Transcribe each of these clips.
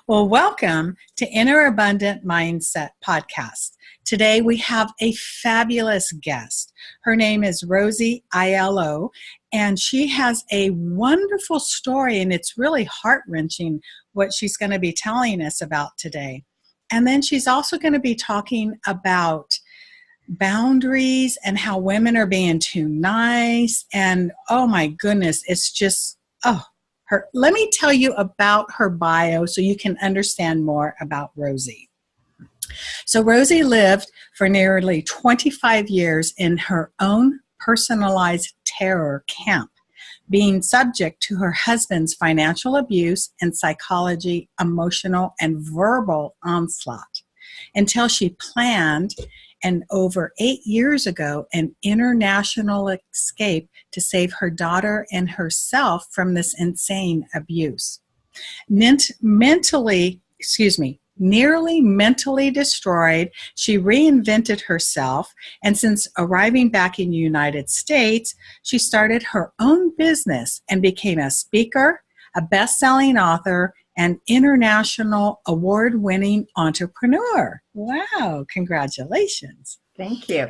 Well, welcome to Inner Abundant Mindset Podcast. Today we have a fabulous guest. Her name is Rosie Aiello, and she has a wonderful story, and it's really heart-wrenching what she's going to be telling us about today. And then she's also going to be talking about boundaries and how women are being too nice. And oh my goodness, it's just, let me tell you about her bio so you can understand more about Rosie. So Rosie lived for nearly 25 years in her own personalized terror camp, being subject to her husband's financial abuse and psychology, emotional, and verbal onslaught, until she planned, and over 8 years ago, an international escape to save her daughter and herself from this insane abuse. Nearly mentally destroyed, she reinvented herself, and since arriving back in the United States, she started her own business and became a speaker, a best-selling author, and international award-winning entrepreneur. Wow, congratulations. Thank you.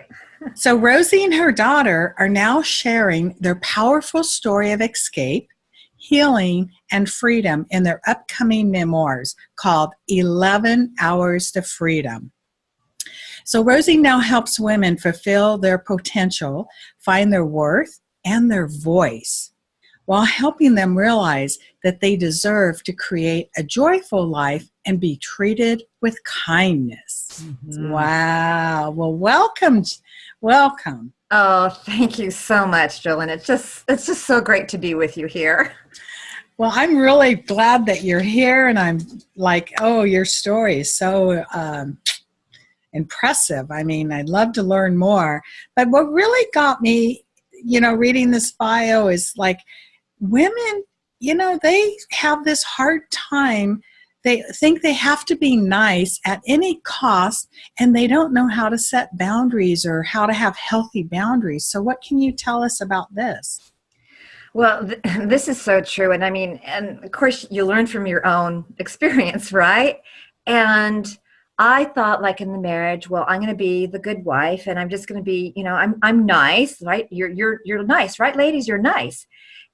So Rosie and her daughter are now sharing their powerful story of escape, healing, and freedom in their upcoming memoirs called 11 Hours to Freedom. So Rosie now helps women fulfill their potential, find their worth and their voice, while helping them realize that they deserve to create a joyful life and be treated with kindness. Mm-hmm. Wow. Well, welcome. Oh, thank you so much, Jolen. It's just so great to be with you here. Well, I'm really glad that you're here, and I'm like, oh, your story is so impressive. I mean, I'd love to learn more. But what really got me, reading this bio is like, women, they have this hard time. They think they have to be nice at any cost, and they don't know how to set boundaries or how to have healthy boundaries. So what can you tell us about this? Well, this is so true. And I mean, and of course you learn from your own experience, right? And I thought, like, in the marriage, well, I'm going to be the good wife, and I'm just going to be, I'm nice, right? You're nice, right, ladies? You're nice.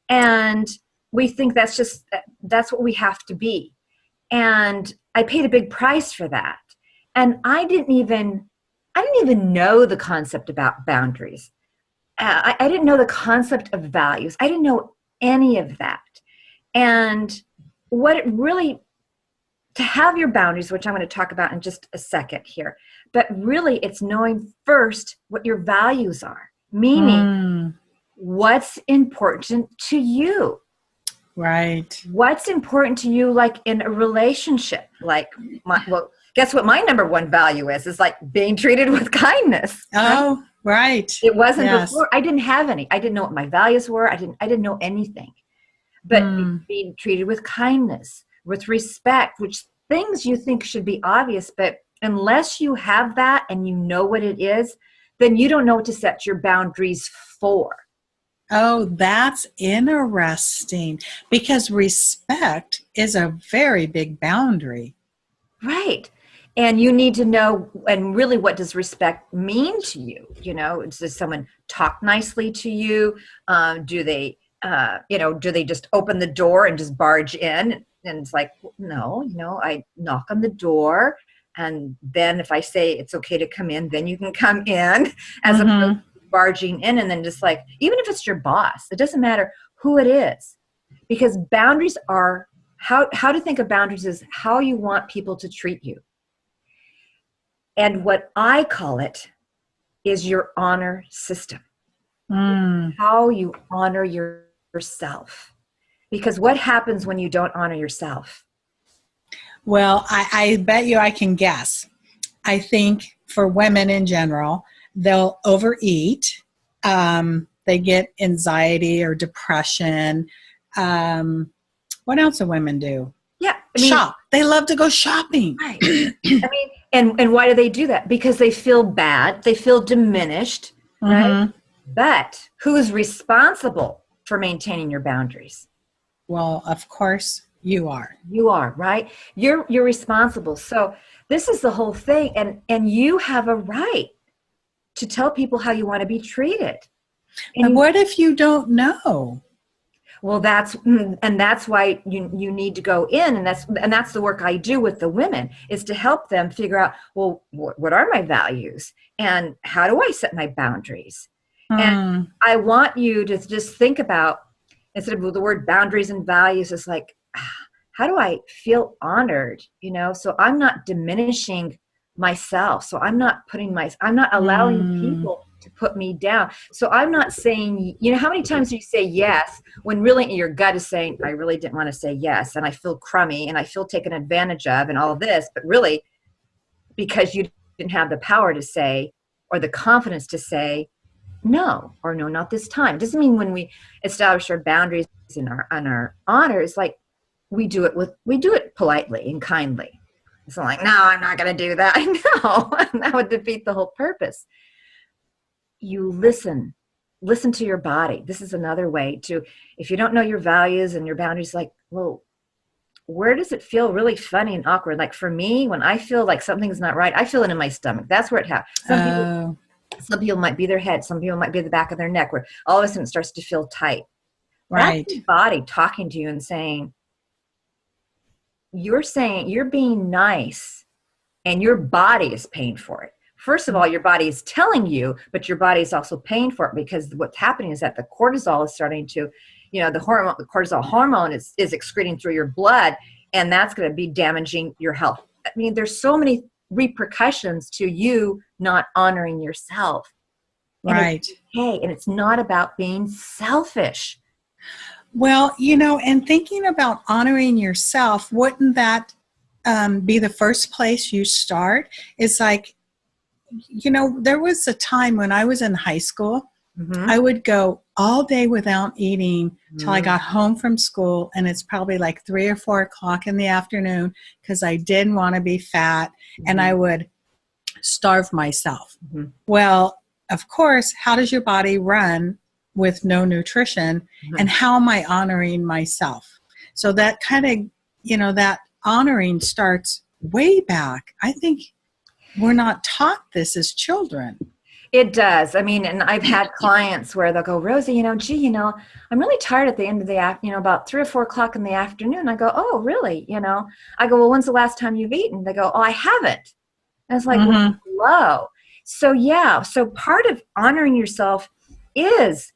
And we think that's what we have to be. And I paid a big price for that. And I didn't even know the concept about boundaries. I didn't know the concept of values. I didn't know any of that. And what it really, to have your boundaries, which I'm going to talk about in just a second here, but really it's knowing first what your values are, meaning what's important to you. Right. What's important to you, like in a relationship? Like, guess what my number one value is like being treated with kindness. Oh, right. It wasn't before. I didn't have any. I didn't know what my values were. I didn't know anything. But being treated with kindness, with respect, which things you think should be obvious, but unless you have that and you know what it is, then you don't know what to set your boundaries for. Oh, that's interesting, because respect is a very big boundary. Right. And you need to know, and really, what does respect mean to you? Does someone talk nicely to you? Do they just open the door and just barge in? And it's like, no, I knock on the door. And then if I say it's okay to come in, then you can come in, as opposed to barging in. And then just like, even if it's your boss, it doesn't matter who it is, because boundaries are how to think of boundaries is how you want people to treat you. And what I call it is your honor system. How you honor yourself. Because what happens when you don't honor yourself? Well, I bet you I can guess. I think for women in general, they'll overeat. They get anxiety or depression. What else do women do? Yeah. Shop. They love to go shopping. Right. And why do they do that? Because they feel bad. They feel diminished. Right? But who's responsible for maintaining your boundaries? Well, of course, You are. You are, right? You're responsible. So this is the whole thing. And you have a right to tell people how you want to be treated. But what if you don't know? Well, that's why you need to go in, and that's the work I do with the women, is to help them figure out, well, what are my values and how do I set my boundaries? And I want you to just think about, instead of the word boundaries and values, is like, how do I feel honored? So I'm not diminishing myself. So I'm not allowing people to put me down. So I'm not saying, how many times do you say yes when really your gut is saying, I really didn't want to say yes, and I feel crummy and I feel taken advantage of and all of this, but really because you didn't have the power to say, or the confidence to say no, or no, not this time. It doesn't mean when we establish our boundaries and our honors, like we do it politely and kindly. It's not like, no, I'm not going to do that. I know that would defeat the whole purpose. You listen to your body. This is another way to, if you don't know your values and your boundaries, like, well, where does it feel really funny and awkward? Like for me, when I feel like something's not right, I feel it in my stomach. That's where it happens. Some people might be their head. Some people might be the back of their neck, where all of a sudden it starts to feel tight. Right. That's your body talking to you and saying you're being nice, and your body is paying for it. First of all, your body is telling you, but your body is also paying for it, because what's happening is that the cortisol is starting to, the cortisol hormone is excreting through your blood, and that's going to be damaging your health. I mean, there's so many repercussions to you not honoring yourself. Right. And it's not about being selfish. Well, and thinking about honoring yourself, wouldn't that be the first place you start? It's like, there was a time when I was in high school, I would go all day without eating till I got home from school, and it's probably like 3 or 4 o'clock in the afternoon, because I didn't want to be fat, and I would starve myself. Well, of course, how does your body run with no nutrition, and how am I honoring myself? So that kind of, that honoring starts way back. I think we're not taught this as children. It does. I mean, and I've had clients where they'll go, Rosie, I'm really tired at the end of the afternoon, about 3 or 4 o'clock in the afternoon. I go, oh, really? I go, well, when's the last time you've eaten? They go, oh, I haven't. And it's like, whoa. So yeah. So part of honoring yourself is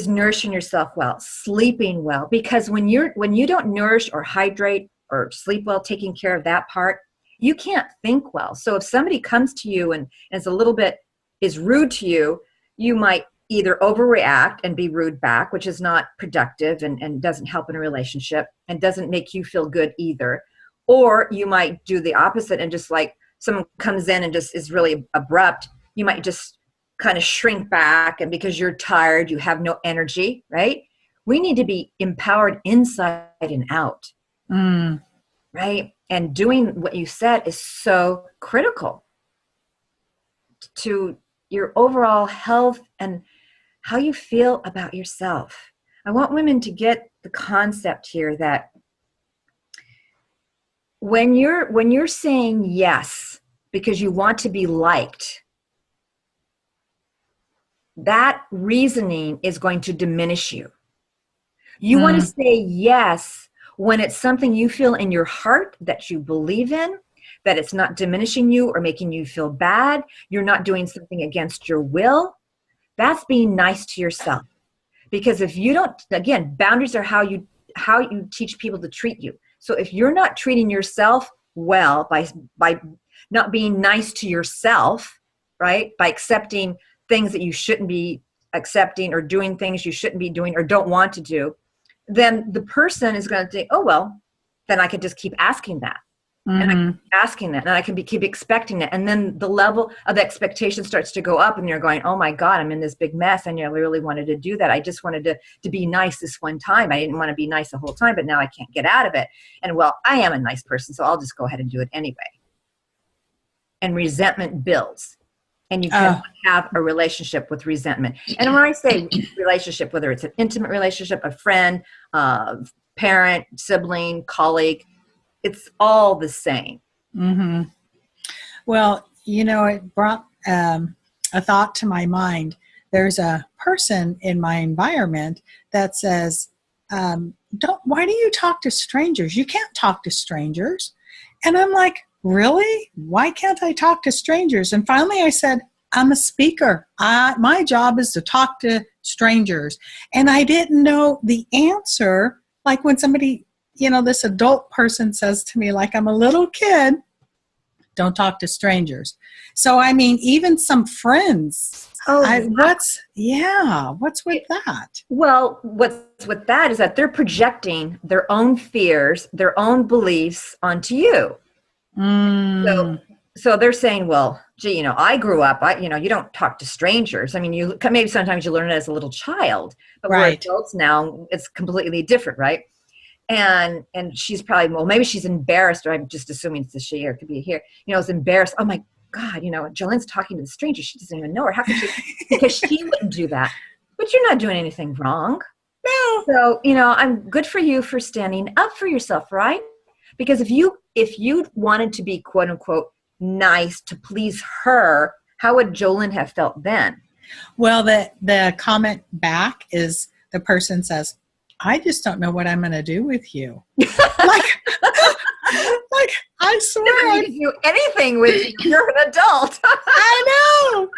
nourishing yourself well, sleeping well, because when you don't nourish or hydrate or sleep well, taking care of that part, you can't think well. So if somebody comes to you and is rude to you, you might either overreact and be rude back, which is not productive and doesn't help in a relationship and doesn't make you feel good either. Or you might do the opposite, and just like someone comes in and just is really abrupt, you might just kind of shrink back, and because you're tired, you have no energy, right? We need to be empowered inside and out, right? And doing what you said is so critical to your overall health and how you feel about yourself. I want women to get the concept here that when you're saying yes because you want to be liked, that reasoning is going to diminish you. You want to say yes when it's something you feel in your heart that you believe in, that it's not diminishing you or making you feel bad. You're not doing something against your will. That's being nice to yourself. Because if you don't, again, boundaries are how you teach people to treat you. So if you're not treating yourself well by not being nice to yourself, right? By accepting things that you shouldn't be accepting, or doing things you shouldn't be doing or don't want to do, then the person is going to think, oh, well, then I could just keep asking that. And I keep asking that, and I can keep expecting that. And then the level of expectation starts to go up, and you're going, oh my God, I'm in this big mess. I never really wanted to do that. I just wanted to be nice this one time. I didn't want to be nice the whole time, but now I can't get out of it. And well, I am a nice person, so I'll just go ahead and do it anyway. And resentment builds. And you can have a relationship with resentment. And when I say relationship, whether it's an intimate relationship, a friend, parent, sibling, colleague. It's all the same. Mm-hmm. Well, it brought a thought to my mind. There's a person in my environment that says, why do you talk to strangers? You can't talk to strangers. And I'm like, really? Why can't I talk to strangers? And finally I said, I'm a speaker. My job is to talk to strangers. And I didn't know the answer. Like when somebody, this adult person says to me, like I'm a little kid, don't talk to strangers. So, I mean, even some friends, what's with that? Well, what's with that is that they're projecting their own fears, their own beliefs onto you. So they're saying, well, gee, I grew up, you don't talk to strangers. I mean, maybe sometimes you learn it as a little child, but we're adults now, it's completely different, right? And she's probably, well, maybe she's embarrassed, or I'm just assuming it's a she, or it could be here, is embarrassed. Oh my God, Jolen's talking to the stranger. She doesn't even know her. How could she? Because she wouldn't do that. But you're not doing anything wrong. No. So, I'm good for you for standing up for yourself, right? Because if you wanted to be quote unquote nice to please her, how would Jolen have felt then? Well, the comment back is the person says, I just don't know what I'm going to do with you. like I swear I can do anything with you. You're an adult. I know.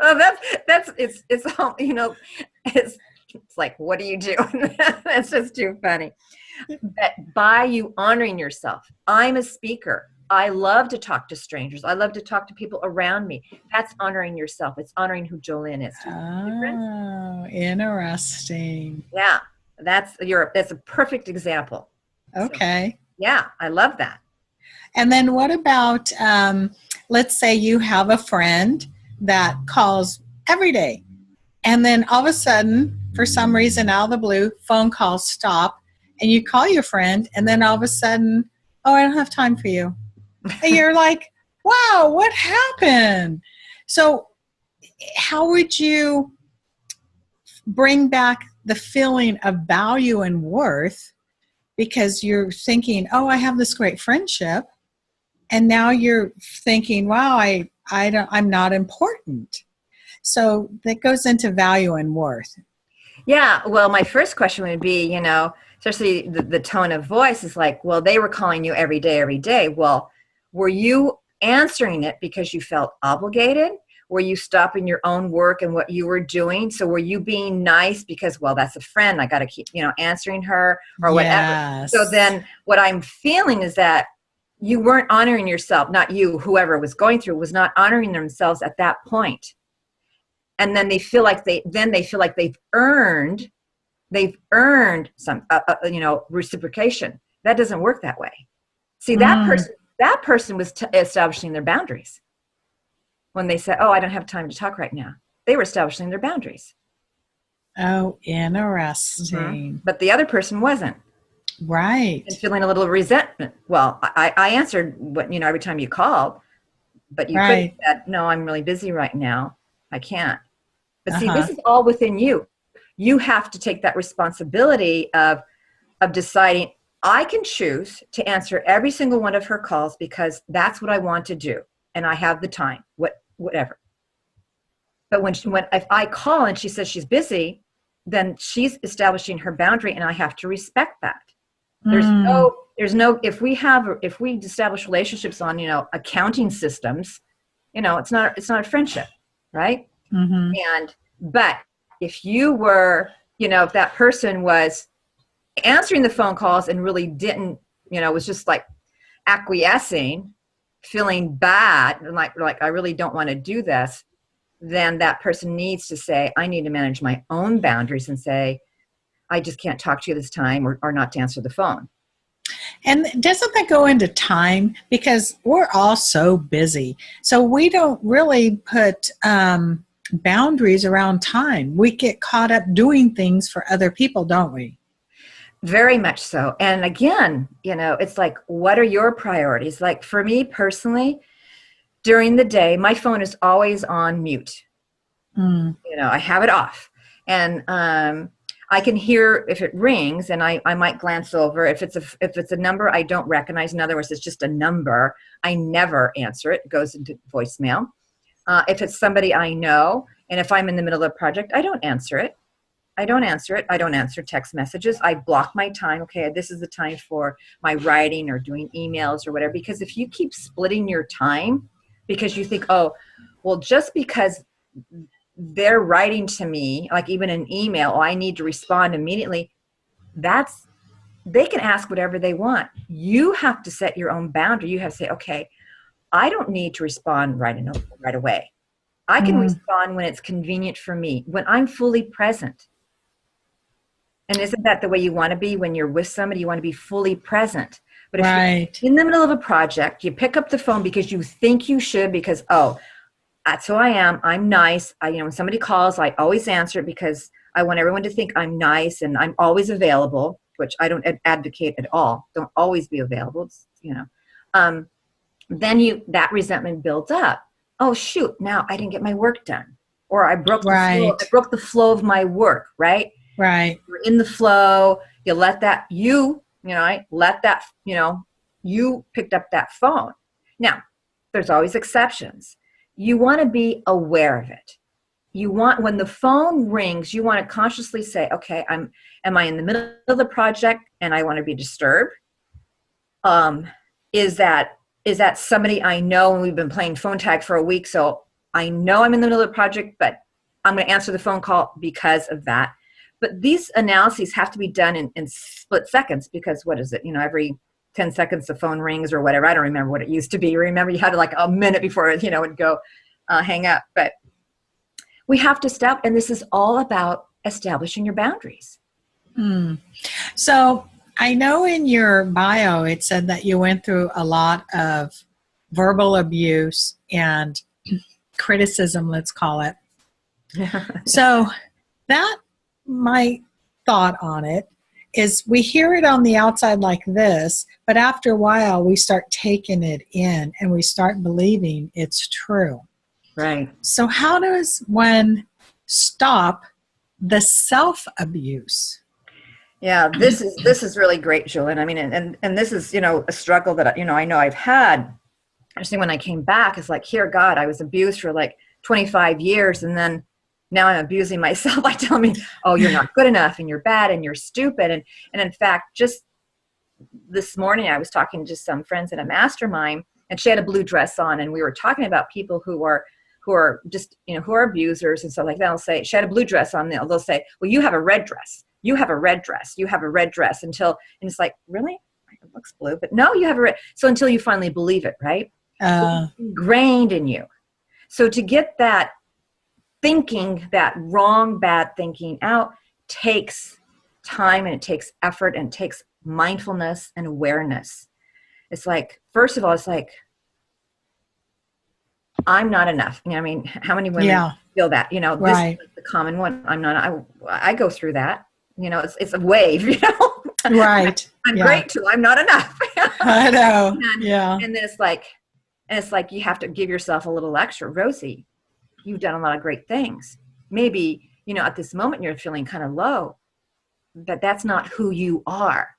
Well, it's like, what do you do? That's just too funny. But by you honoring yourself, I'm a speaker. I love to talk to strangers. I love to talk to people around me. That's honoring yourself. It's honoring who Jolen is. Oh, interesting. Yeah, that's a perfect example. Okay. So, yeah, I love that. And then what about, let's say you have a friend that calls every day, and then all of a sudden, for some reason, out of the blue, phone calls stop, and you call your friend, and then all of a sudden, oh, I don't have time for you. And you're like, wow, what happened? So how would you bring back the feeling of value and worth, because you're thinking, oh, I have this great friendship, and now you're thinking, wow, I'm not important. So that goes into value and worth. Yeah, well, my first question would be, especially the tone of voice is like, well, they were calling you every day. Well, were you answering it because you felt obligated? Were you stopping your own work and what you were doing? So were you being nice because, well, that's a friend, I got to keep, answering her or whatever. Yes. So then what I'm feeling is that you weren't honoring yourself, not you, whoever was going through was not honoring themselves at that point. And then they feel like they've earned some, reciprocation. That doesn't work that way. See, that person was establishing their boundaries. When they said, oh, I don't have time to talk right now, they were establishing their boundaries. Oh, interesting. Mm-hmm. But the other person wasn't. Right. And feeling a little resentment. Well, I answered what, every time you called, but you could have said, no, I'm really busy right now. I can't. But see, this is all within you. You have to take that responsibility of deciding, I can choose to answer every single one of her calls because that's what I want to do. And I have the time, whatever. But if I call and she says she's busy, then she's establishing her boundary and I have to respect that. There's no, if we establish relationships on, accounting systems, it's not a friendship, right? Mm-hmm. But if you were, if that person was answering the phone calls and really didn't, was just like acquiescing, feeling bad, and like I really don't want to do this, then that person needs to say, I need to manage my own boundaries and say, I just can't talk to you this time or not to answer the phone. And doesn't that go into time? Because we're all so busy. So we don't really put boundaries around time. We get caught up doing things for other people, don't we? Very much so. And again, it's like, what are your priorities? Like for me personally, during the day, my phone is always on mute. I have it off. And I can hear if it rings, and I might glance over. If it's a number I don't recognize, in other words, it's just a number, I never answer it. It goes into voicemail. If it's somebody I know, and if I'm in the middle of a project, I don't answer it. I don't answer text messages. I block my time. Okay, this is the time for my writing or doing emails or whatever. Because if you keep splitting your time because you think, oh, well, just because they're writing to me, like even an email, oh, I need to respond immediately, they can ask whatever they want. You have to set your own boundary. You have to say, okay, I don't need to respond right away. I can respond when it's convenient for me, when I'm fully present. And isn't that the way you want to be when you're with somebody? You want to be fully present. But if you're in the middle of a project, you pick up the phone because you think you should, because, oh, that's who I am. I'm nice. When somebody calls, I always answer it because I want everyone to think I'm nice and I'm always available, which I don't advocate at all. Don't always be available. It's, then that resentment builds up. Oh, shoot, now I didn't get my work done. Or I broke the flow of my work, right? Right. You're in the flow. You let that, you picked up that phone. Now, there's always exceptions. You want to be aware of it. You want, when the phone rings, you want to consciously say, okay, am I in the middle of the project and I want to be disturbed? Is that somebody I know, and we've been playing phone tag for a week, so I know I'm in the middle of the project, but I'm going to answer the phone call because of that. But these analyses have to be done in split seconds because what is it? Every 10 seconds the phone rings or whatever. I don't remember what it used to be. Remember, you had like a minute before it would go hang up. But we have to stop, and this is all about establishing your boundaries. So I know in your bio it said that you went through a lot of verbal abuse and criticism, let's call it. So that, my thought on it is, we hear it on the outside like this, but after a while we start taking it in and we start believing it's true. Right. So how does one stop the self-abuse? Yeah, this is really great, Jolen. I mean, and this is, a struggle that, I know I've had. Actually, when I came back, it's like, here, God, I was abused for like 25 years. And then now I'm abusing myself by telling me, oh, you're not good enough and you're bad and you're stupid. And in fact, just this morning, I was talking to some friends at a mastermind, and she had a blue dress on, and we were talking about people who are just, who are abusers and stuff like that. They'll say, she had a blue dress on. They'll say, well, you have a red dress. You have a red dress. You have a red dress, and it's like, really? It looks blue, but no, you have a red. So until you finally believe it, right? It's ingrained in you. So to get that thinking, that wrong, bad thinking out, takes time, and it takes effort, and it takes mindfulness and awareness. It's like, first of all, it's like, I'm not enough. I mean, how many women feel that? This is the common one. I'm not. I go through that. It's a wave. Right. I'm great too. I'm not enough. I know. And then it's like you have to give yourself a little extra. Rosie, you've done a lot of great things. Maybe at this moment you're feeling kind of low, but that's not who you are.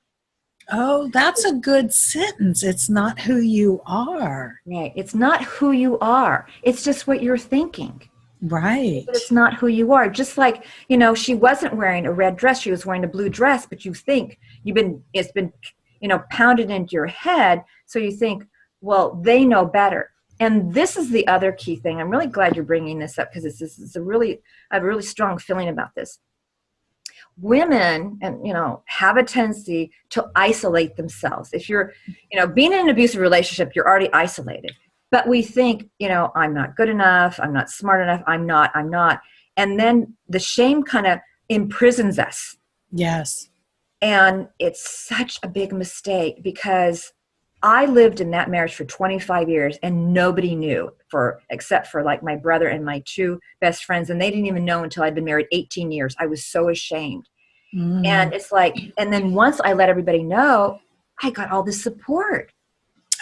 Oh, that's a good sentence. It's not who you are. Right. It's not who you are. It's just what you're thinking. Right. But it's not who you are. Just like, she wasn't wearing a red dress. She was wearing a blue dress, but you think it's been, pounded into your head. So you think, well, they know better. And this is the other key thing. I'm really glad you're bringing this up, because I have a really strong feeling about this. Women, have a tendency to isolate themselves. If you're, being in an abusive relationship, you're already isolated. But we think, I'm not good enough. I'm not smart enough. I'm not. And then the shame kind of imprisons us. Yes. And it's such a big mistake, because I lived in that marriage for 25 years and nobody knew, except for like my brother and my two best friends. And they didn't even know until I'd been married 18 years. I was so ashamed. And it's like, and then once I let everybody know, I got all this support.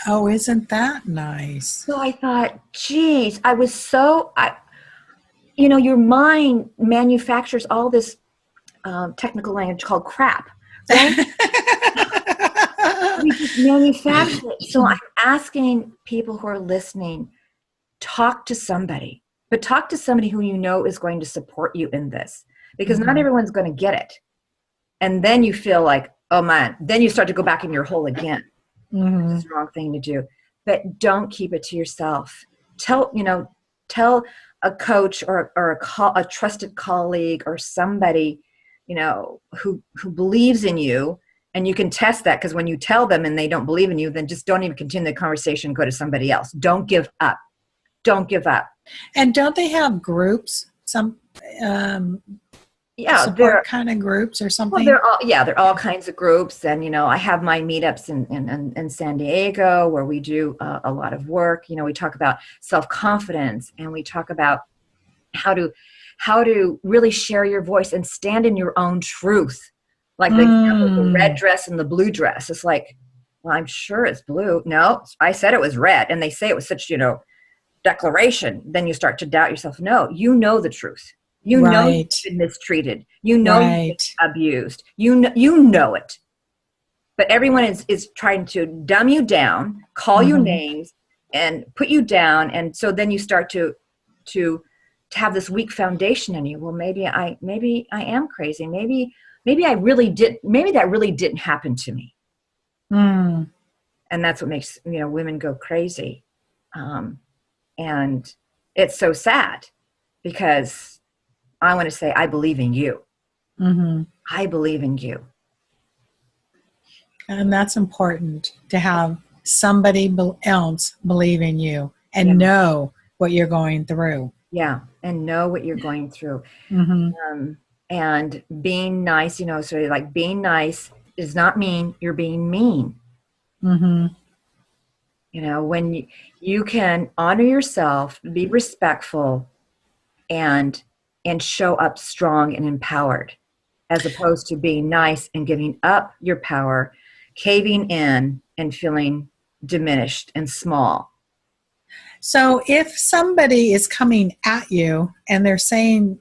Oh, isn't that nice? So I thought, geez, your mind manufactures all this technical language called crap. Right? We just manufacture it. So I'm asking people who are listening, talk to somebody, but talk to somebody who you know is going to support you in this, because not everyone's going to get it. And then you feel like, oh man, then you start to go back in your hole again. It's the wrong thing to do. But don't keep it to yourself. Tell a coach or a trusted colleague or somebody, who believes in you. And you can test that, because when you tell them and they don't believe in you, then just don't even continue the conversation. Go to somebody else. Don't give up. Don't give up. And don't they have groups? Some support kind of groups or something? Well, there are all kinds of groups. And, I have my meetups in San Diego where we do a lot of work. We talk about self-confidence, and we talk about how to really share your voice and stand in your own truth. Like the example of the red dress and the blue dress. It's like, well, I'm sure it's blue. No, I said it was red. And they say it was such, declaration. Then you start to doubt yourself. No, you know the truth. You know you've been mistreated. You know you've been abused. You know it. But everyone is trying to dumb you down, call you names, and put you down. And so then you start to have this weak foundation in you. Well, maybe I am crazy. Maybe that really didn't happen to me. And that's what makes, women go crazy. And it's so sad, because I want to say, I believe in you. I believe in you. And that's important, to have somebody else believe in you and know what you're going through. Yeah. And know what you're going through. And being nice, so like being nice does not mean you're being mean. When you can honor yourself, be respectful, and show up strong and empowered, as opposed to being nice and giving up your power, caving in, and feeling diminished and small. So if somebody is coming at you and they're saying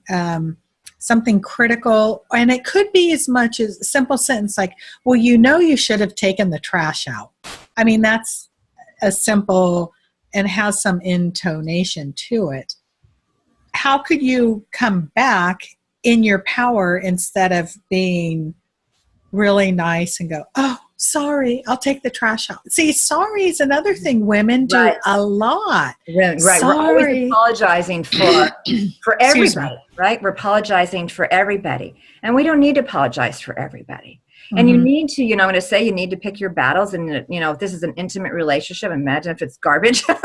something critical, and it could be as much as a simple sentence like, well, you should have taken the trash out. I mean, that's a simple and has some intonation to it. How could you come back in your power instead of being really nice and go, oh, sorry, I'll take the trash out? See, sorry is another thing women do a lot. Right. Sorry. We're always apologizing for everybody, right? We're apologizing for everybody. And we don't need to apologize for everybody. And you need to, I'm going to say, you need to pick your battles. And, if this is an intimate relationship, imagine if it's garbage. Well,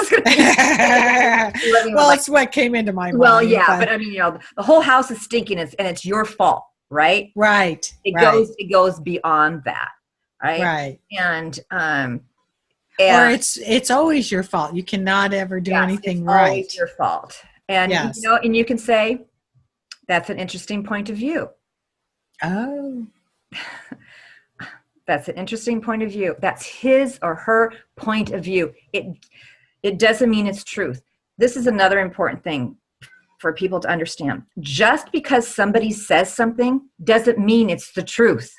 it's what came into my mind. Well, yeah, but I mean, the whole house is stinking, and it's your fault, right? Right. It goes beyond that, right? Right. And or it's always your fault. You cannot ever do anything right. Always your fault. And and you can say, that's an interesting point of view. Oh. That's an interesting point of view. That's his or her point of view. It doesn't mean it's truth. This is another important thing for people to understand. Just because somebody says something doesn't mean it's the truth.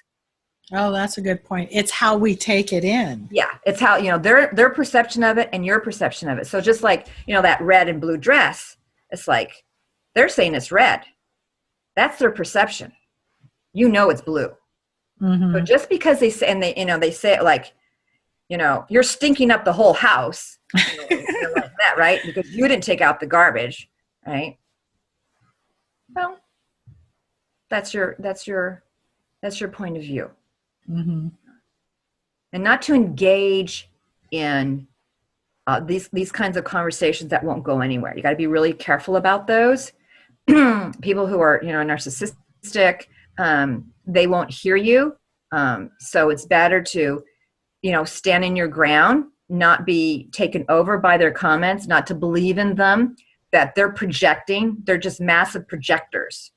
Oh, that's a good point. It's how we take it in. Yeah, it's how, their perception of it and your perception of it. So just like, that red and blue dress, it's like they're saying it's red. That's their perception. It's blue. So just because they say, and they say it like, you're stinking up the whole house, like that, right? Because you didn't take out the garbage, right? Well, that's your point of view. And not to engage in these kinds of conversations that won't go anywhere. You got to be really careful about those. People who are, narcissistic, they won't hear you. So it's better to, stand in your ground, not be taken over by their comments, not to believe in them, that they're projecting. They're just massive projectors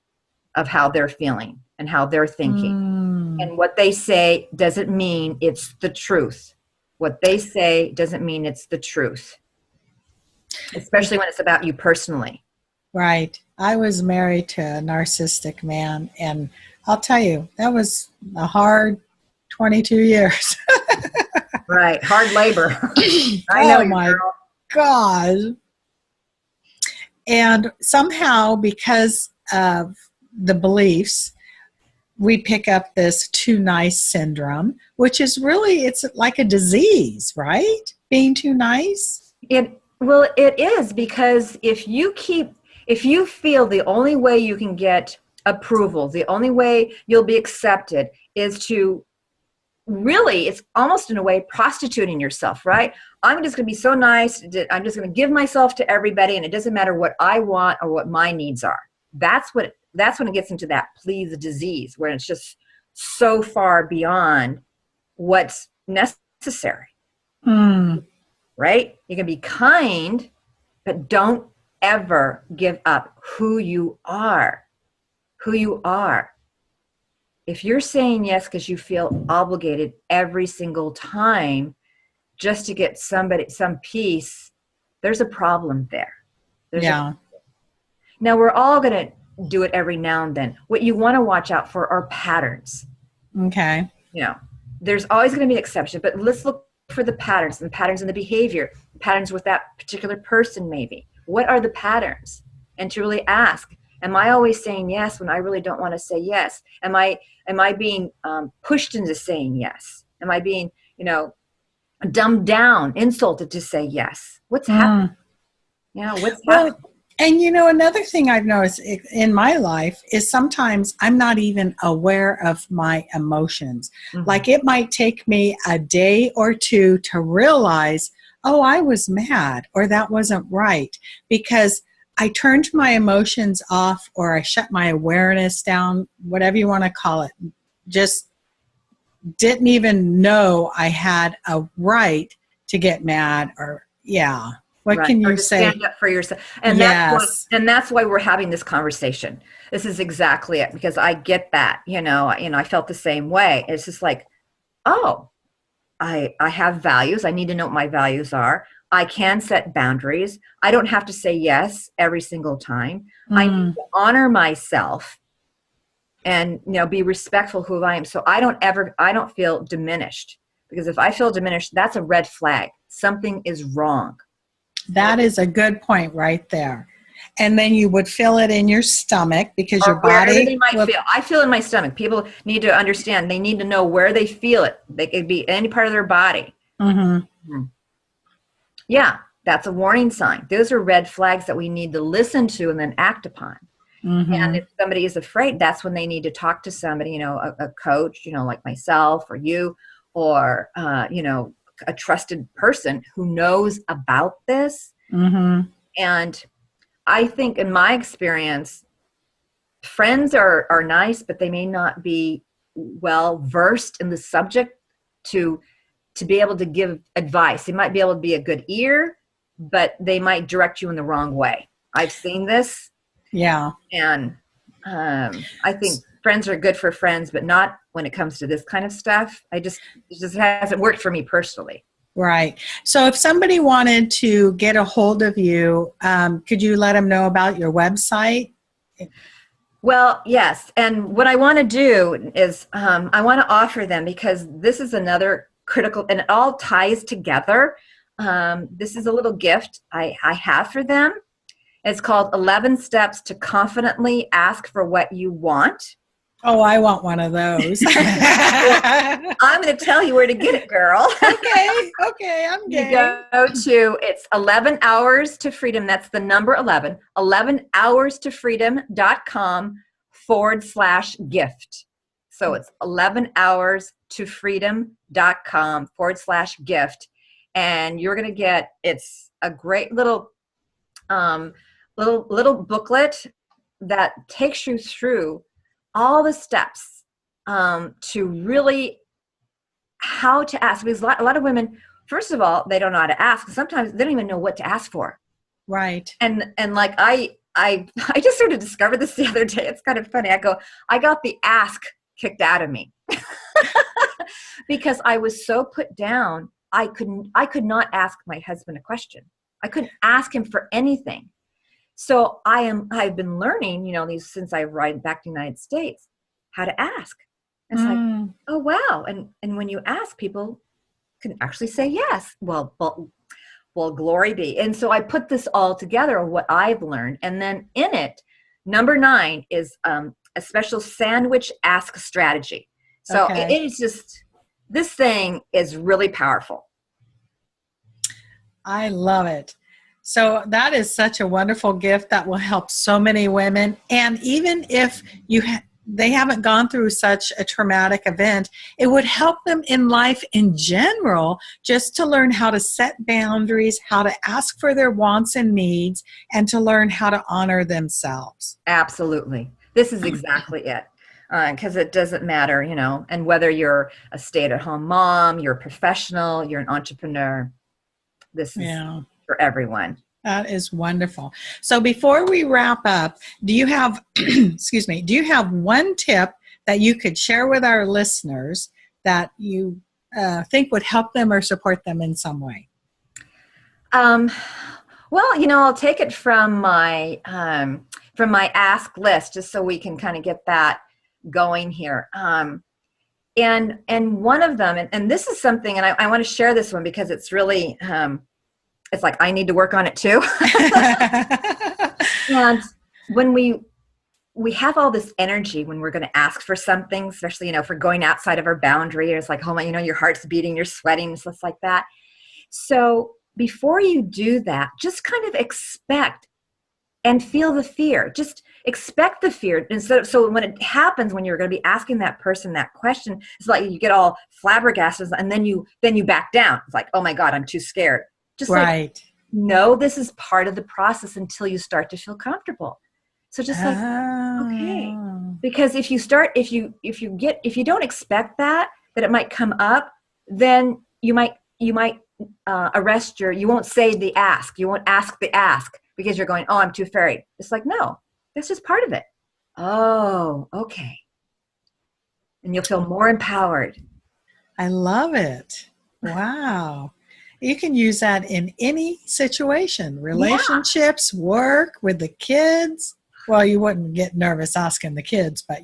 of how they're feeling and how they're thinking. And what they say doesn't mean it's the truth. What they say doesn't mean it's the truth, especially when it's about you personally. Right. I was married to a narcissistic man, and I'll tell you, that was a hard 22 years. Right. Hard labor. I know Oh you, my girl. God. And somehow, because of the beliefs, we pick up this too nice syndrome, which is really, it's like a disease, right? Being too nice. It is, because if you feel the only way you can get approval, the only way you'll be accepted is to really, it's almost in a way prostituting yourself, right? I'm just going to be so nice. I'm just going to give myself to everybody, and it doesn't matter what I want or what my needs are. That's when it gets into that please disease, where it's just so far beyond what's necessary, Hmm. right? You can be kind, but don't ever give up who you are. Who you are. If you're saying yes because you feel obligated every single time just to get some peace, there's a problem there. Yeah. Now, we're all going to do it every now and then. What you want to watch out for are patterns. Okay. There's always going to be an exception, but let's look for the patterns, and the patterns in the behavior, patterns with that particular person maybe. What are the patterns? And to really ask, am I always saying yes when I really don't want to say yes? Am I being pushed into saying yes? Am I being, dumbed down, insulted to say yes? What's happening? What's happening? And another thing I've noticed in my life is sometimes I'm not even aware of my emotions. Mm-hmm. Like, it might take me a day or two to realize, oh, I was mad, or that wasn't right, because I turned my emotions off, or I shut my awareness down, whatever you want to call it. Just didn't even know I had a right to get mad, or What can you say? Stand up for yourself. And that's why we're having this conversation. This is exactly it, because I get that, I felt the same way. It's just like, oh, I have values. I need to know what my values are. I can set boundaries. I don't have to say yes every single time. I need to honor myself and, be respectful who I am. So I don't feel diminished, because if I feel diminished, that's a red flag. Something is wrong. That is a good point right there. And then you would feel it in your stomach, because your body they might feel. I feel in my stomach. People need to understand. They need to know where they feel it. It could be any part of their body. Mm-hmm. Yeah, that's a warning sign. Those are red flags that we need to listen to and then act upon. Mm-hmm. And if somebody is afraid, that's when they need to talk to somebody, a coach, like myself or you, or, a trusted person who knows about this. Mm-hmm. And I think in my experience, friends are nice, but they may not be well versed in the subject to be able to give advice. They might be able to be a good ear, but they might direct you in the wrong way. I've seen this. Yeah. And I think friends are good for friends, but not when it comes to this kind of stuff. It just hasn't worked for me personally. Right. So if somebody wanted to get a hold of you, could you let them know about your website? Well, yes. And what I want to do is I want to offer them, because this is another critical, and it all ties together. This is a little gift I have for them. It's called 11 Steps to Confidently Ask for What You Want. Oh, I want one of those. Well, I'm going to tell you where to get it, girl. Okay, I'm game. You go to, it's 11 Hours to Freedom. That's the number 11, 11hourstofreedom.com/gift. So it's 11hourstofreedom.com/gift. And you're going to get, it's a great little booklet that takes you through all the steps to really how to ask. Because a lot of women, first of all, they don't know how to ask. Sometimes they don't even know what to ask for. Right. And like I just sort of discovered this the other day. It's kind of funny. I got the ask kicked out of me because I was so put down. I could not ask my husband a question. I couldn't ask him for anything. So I've been learning, since I arrived back to the United States, how to ask. And it's like, oh, wow. And when you ask, people can actually say yes. Well, glory be. And so I put this all together, what I've learned. And then in it, number 9 is a special sandwich ask strategy. So it is just, this thing is really powerful. I love it. So that is such a wonderful gift that will help so many women. And even if they haven't gone through such a traumatic event, it would help them in life in general, just to learn how to set boundaries, how to ask for their wants and needs, and to learn how to honor themselves. Absolutely. This is exactly it. Because it doesn't matter, and whether you're a stay-at-home mom, you're a professional, you're an entrepreneur, this is for everyone. That is wonderful. So before we wrap up, do you have, do you have one tip that you could share with our listeners that you think would help them or support them in some way? Well, I'll take it from my ask list, just so we can kind of get that going here. And one of them, and this is something, and I want to share this one because it's really, it's like, I need to work on it too. And when we have all this energy when we're going to ask for something, especially, if we're going outside of our boundary, it's like, oh my, your heart's beating, you're sweating, stuff like that. So before you do that, just kind of expect and feel the fear. Just expect the fear. So when it happens, when you're going to be asking that person that question, it's like you get all flabbergasted, and then you back down. It's like, oh my God, I'm too scared. Just right. Like, no, this is part of the process until you start to feel comfortable. So just like, okay, because if you don't expect that it might come up, then you might you won't say the ask. You won't ask the ask because you're going, oh, I'm too afraid. It's like, no, that's just part of it. Oh, okay. And you'll feel more empowered. I love it. Wow. You can use that in any situation, relationships, work, with the kids. Well, you wouldn't get nervous asking the kids, but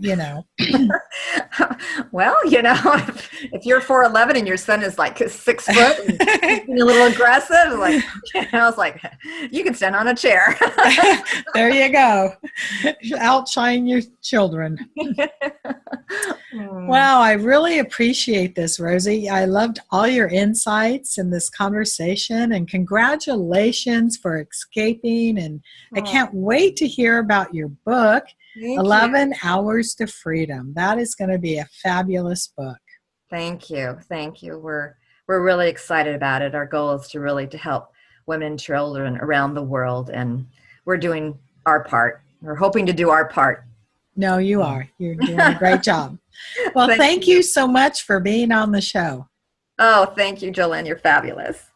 Well, if you're 4'11" and your son is like 6 foot and being a little aggressive, like, I was like, you can stand on a chair. There you go. Outshine your children. Wow, I really appreciate this, Rosie. I loved all your insights in this conversation, and congratulations for escaping. And I can't wait to hear about your book, 11 Hours to Freedom. That is going to be a fabulous book. Thank you. We're really excited about it. Our goal is to help women and children around the world, and we're doing our part. We're hoping to do our part. No, you are. You're doing a great job. Well, thank you so much for being on the show. Oh, thank you, Jolen. You're fabulous.